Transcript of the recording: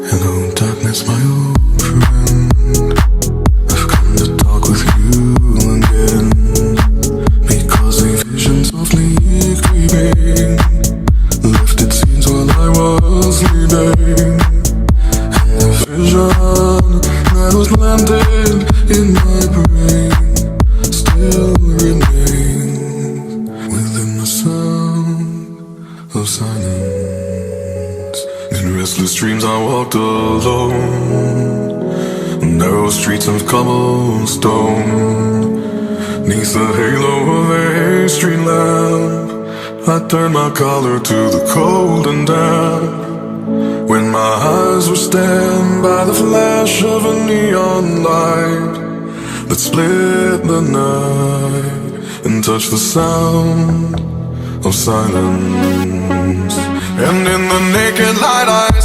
Hello, darkness, my old friend. I've come to talk with you again, because a vision softly creeping left its scenes while I was sleeping. And the vision that was landed in my brain still remains within the sound of silence. In restless dreams I walked alone, narrow streets of cobblestone. 'Neath the halo of a street lamp, I turned my collar to the cold and damp. When my eyes were stabbed by the flash of a neon light that split the night and touched the sound of silence. And in the naked light I